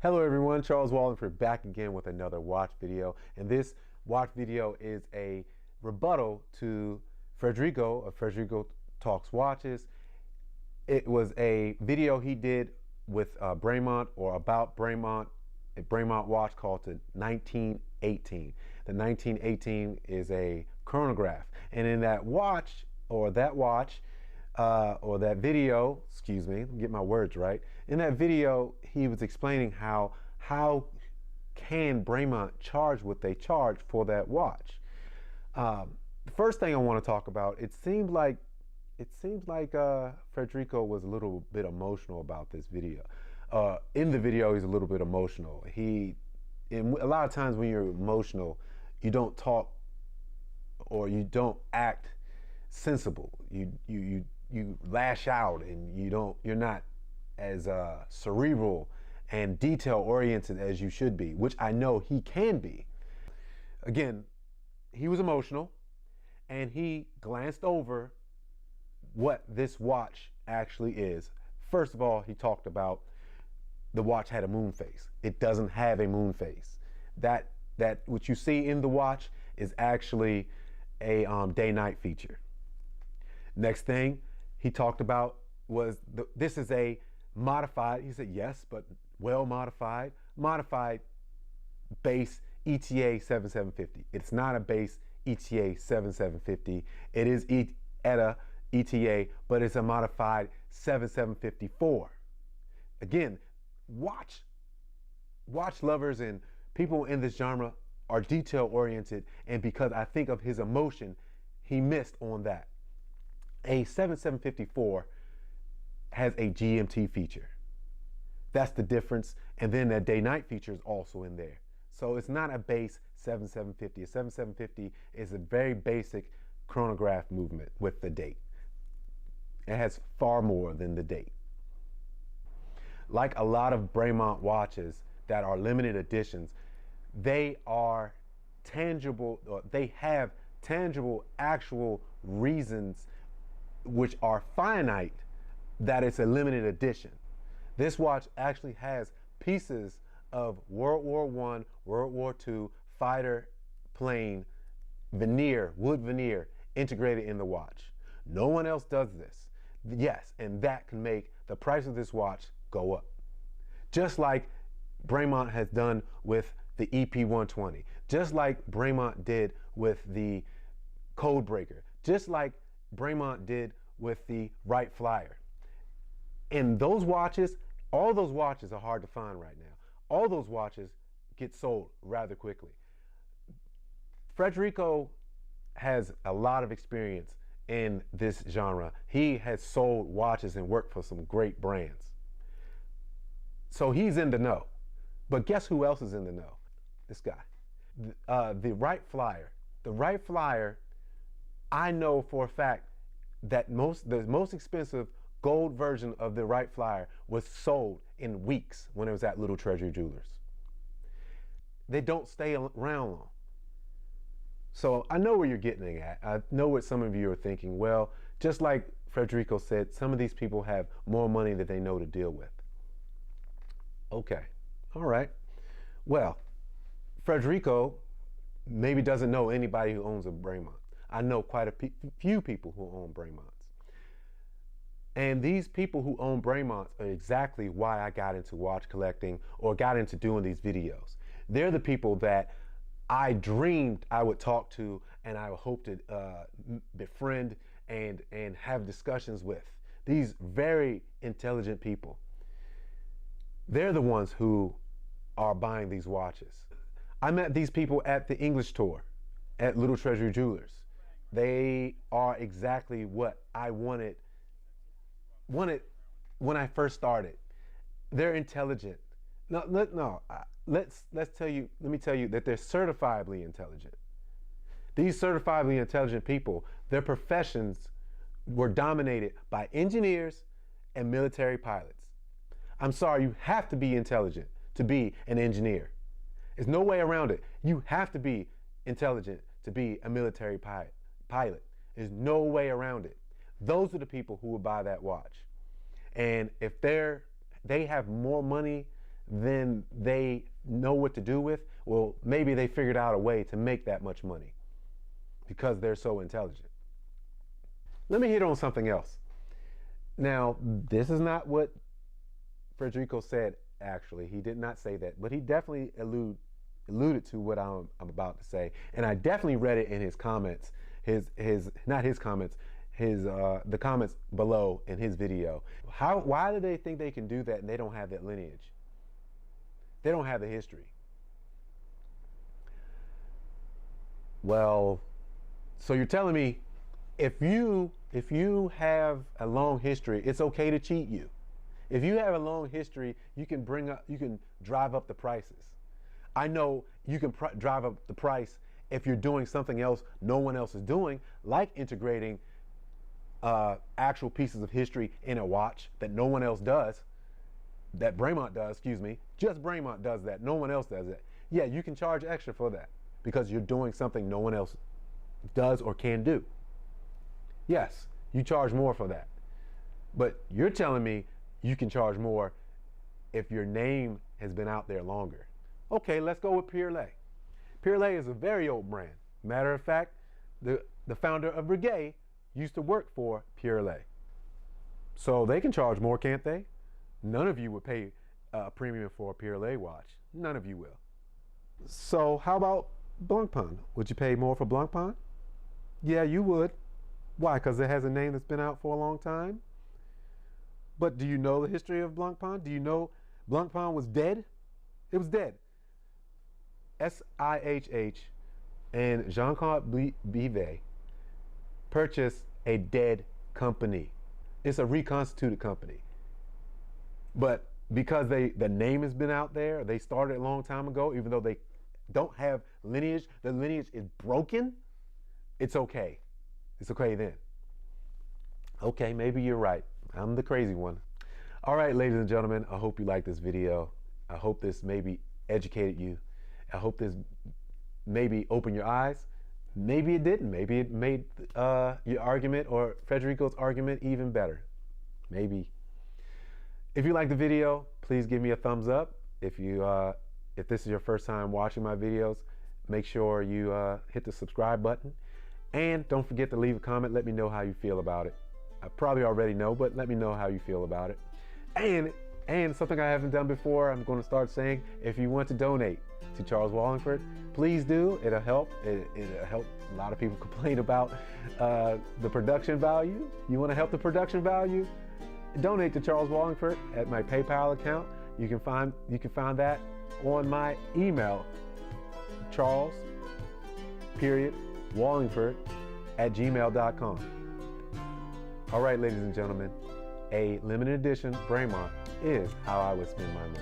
Hello everyone, Charles Wallingford back again with another watch video, and this watch video is a rebuttal to Federico of Federico Talks Watches. It was a video he did with Bremont, or about Bremont, a Bremont watch called the 1918. The 1918 is a chronograph, and in that watch, or that video, excuse me, let me get my words right. In that video, he was explaining how can Bremont charge what they charge for that watch. The first thing I want to talk about, it seems like Federico was a little bit emotional about this video. In the video, he's a little bit emotional. A lot of times when you're emotional, you don't talk or you don't act sensible. You lash out, and you're not as cerebral and detail oriented as you should be, which I know he can be. Again, he was emotional, and he glanced over what this watch actually is. First of all, he talked about the watch had a moon face. It doesn't have a moon face. That what you see in the watch is actually a day-night feature. Next thing he talked about was this is a modified, he said yes, but well modified base ETA 7750. It's not a base ETA 7750. It is ETA, but it's a modified 7754. Again, watch lovers and people in this genre are detail oriented, and because I think of his emotion, he missed on that. A 7754 has a GMT feature. That's the difference. And then that day-night feature is also in there. So it's not a base 7750. A 7750 is a very basic chronograph movement with the date. It has far more than the date. Like a lot of Bremont watches that are limited editions, they are tangible, or they have tangible, actual reasons which are finite that it's a limited edition. This watch actually has pieces of World War I, World War II fighter plane veneer, wood veneer, integrated in the watch. No one else does this. Yes, and that can make the price of this watch go up. Just like Bremont has done with the EP120, just like Bremont did with the Codebreaker, just like Bremont did with the Wright Flyer. And those watches, all those watches are hard to find right now. All those watches get sold rather quickly. Federico has a lot of experience in this genre. He has sold watches and worked for some great brands. So he's in the know. But guess who else is in the know? This guy. The Wright Flyer. The Wright Flyer, I know for a fact that the most expensive gold version of the Wright Flyer was sold in weeks when it was at Little Treasury Jewelers. They don't stay around long. So I know where you're getting at. I know what some of you are thinking. Well, just like Federico said, some of these people have more money that they know to deal with. Okay, all right. Well, Federico maybe doesn't know anybody who owns a Bremont. I know quite a few people who own Bremonts. And these people who own Bremonts are exactly why I got into watch collecting or got into doing these videos. They're the people that I dreamed I would talk to, and I hope to befriend and have discussions with. These very intelligent people. They're the ones who are buying these watches. I met these people at the English tour at Little Treasury Jewelers. They are exactly what I wanted when I first started. They're intelligent. Let me tell you that they're certifiably intelligent. These certifiably intelligent people, their professions were dominated by engineers and military pilots. I'm sorry, you have to be intelligent to be an engineer. There's no way around it. You have to be intelligent to be a military pilot. There's no way around it. Those are the people who would buy that watch. And if they have more money than they know what to do with, well, maybe they figured out a way to make that much money because they're so intelligent. Let me hit on something else. Now, this is not what Federico said, actually. He did not say that, but he definitely alluded to what I'm about to say. And I definitely read it in his comments, not his comments, the comments below in his video. Why do they think they can do that and they don't have that lineage? They don't have the history. Well, so you're telling me if you have a long history, it's okay to cheat you. If you have a long history, you can drive up the prices. I know you can drive up the price if you're doing something else no one else is doing, like integrating actual pieces of history in a watch that no one else does, that Bremont does, excuse me. Just Bremont does that. No one else does it. Yeah, you can charge extra for that because you're doing something no one else does or can do. Yes, you charge more for that. But you're telling me you can charge more if your name has been out there longer. Okay, let's go with Pure. Pure is a very old brand. Matter of fact, the founder of Breguet used to work for Pure. So they can charge more, can't they? None of you would pay a premium for a Pure watch. None of you will. So how about Blancpain? Would you pay more for Blancpain? Yeah, you would. Why? Because it has a name that's been out for a long time? But do you know the history of Blancpain? Do you know Blancpain was dead? It was dead. SIHH and Jean-Claude Bivet purchased a dead company. It's a reconstituted company. But because the name has been out there, they started a long time ago, even though they don't have lineage, the lineage is broken, it's okay. It's okay then. Okay, maybe you're right. I'm the crazy one. All right, ladies and gentlemen, I hope you liked this video. I hope this maybe educated you. I hope this maybe opened your eyes. Maybe it didn't. Maybe it made your argument or Federico's argument even better. Maybe. If you like the video, please give me a thumbs up. If this is your first time watching my videos, make sure you hit the subscribe button. And don't forget to leave a comment. Let me know how you feel about it. I probably already know, but let me know how you feel about it. And something I haven't done before, I'm going to start saying, if you want to donate to Charles Wallingford, please do. It'll help. It'll help. A lot of people complain about the production value. You want to help the production value? Donate to Charles Wallingford at my PayPal account. You can find that on my email, charles.wallingford@gmail.com. All right, ladies and gentlemen, a limited edition Bremont is how I would spend my money.